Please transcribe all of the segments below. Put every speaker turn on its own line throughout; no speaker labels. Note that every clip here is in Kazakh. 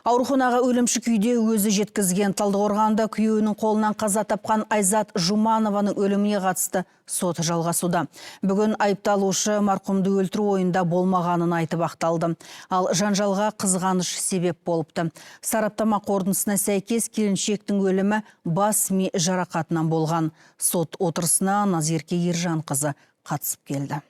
Ауруханаға өлімші күйде өзі жеткізген Талдықорғанда күйеуінің қолынан қаза тапқан Айзат Жуманованың өліміне қатысты сот жалғасуда. Бүгін айыпталушы марқұмды өлтіру ойында болмағанын айтып ақталды. Ал жанжалға қызғаныш себеп болыпты. Сараптама қорытындысына сәйкес келіншектің өлімі бас ми жарақатынан болған. Сот отырысына Назерке Ержанқызы қатысып келді.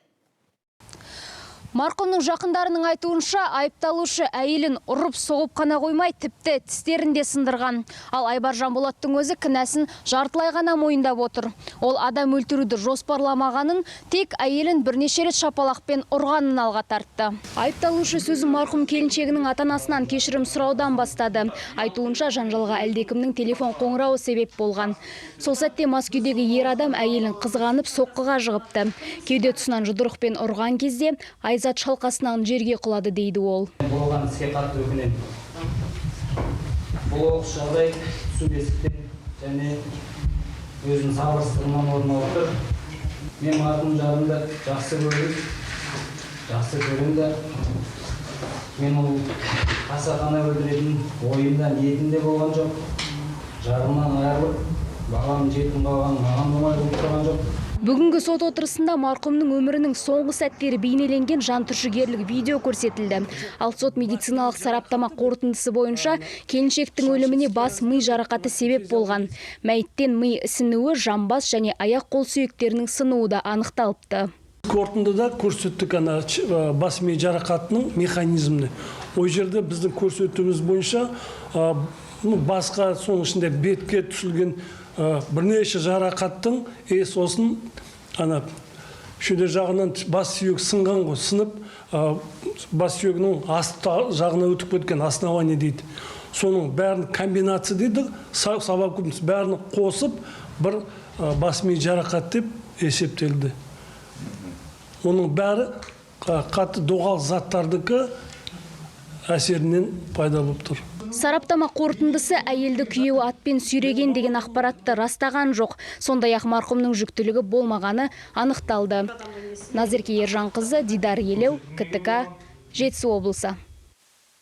Марқұмның жақындарының айтуынша, айыпталушы әйелін ұрып соғып қана қоймай, тіпті тістерінде сындырған. Ал Айбар Жанболаттың өзі кінәсін жартылай ғана мойындап отыр. Ол адам өлтіруді жоспарламағанын, тек әйелін бірнеше рет шапалақпен ұрғанын алға тартты. Айыпталушы сөзін марқұм келіншегінің ата-анасынан кешірім сұраудан бастады. Айтуынша, жанжалға әлдекімнің телефон қоңырауы себеп болған. Сол сәтте мас күйдегі ер адам әйелін қызғанып соққыға жығыпты. Кеуде тұсынан жұдырықпен ұрған кезде Айзат шалқасынан жерге құлады дейді ол.
Болған іске қатты өкінемін. Бұл оқыс жағдай түсінбестіктен және өзінің сабырсыздығынан орын алып отыр. Мен марқұм жарымды жақсы көремін. Мен ол қасақана өлтіретін ойымда ниетімде болған жоқ. Жарымнан айырылып, балам жетім қалған маған болмай тұрған жоқ.
Бүгінгі сот отырысында марқұмның өмірінің соңғы сәттері бейнеленген жантүршігерлік видео көрсетілді. Ал сот медициналық сараптама қорытындысы бойынша келіншектің өліміне бас ми жарақаты себеп болған. Мәйіттен ми ісінуі, жамбас және аяқ қол сүйектерінің сынуы да анықталыпты.
Қорытындыда көрсеттік бас ми жарақатының механизміне. Ой жерде біздің көрсетуіміз бойынша басқа соның ішінде бетке түсілген бірнеше жарақаттың сосын шөде жағынан бас сүйек сынған ғой, сынып бас сүйегінің асты жағына өтіп кеткен основание дейді. Соның бәрін комбинация дейді, совокупность бәрін қосып бір бас ми жарақат деп есептелді. Оның бәрі қатты доғал заттардікі әсерінен пайда болып тұр.
Сараптама қорытындысы әйелді күйеуі атпен сүйреген деген ақпаратты растаған жоқ. Сондай-ақ марқұмның жүктілігі болмағаны анықталды. Назерке Ержанқызы, Дидар Елеу, КТК, Жетісу облысы.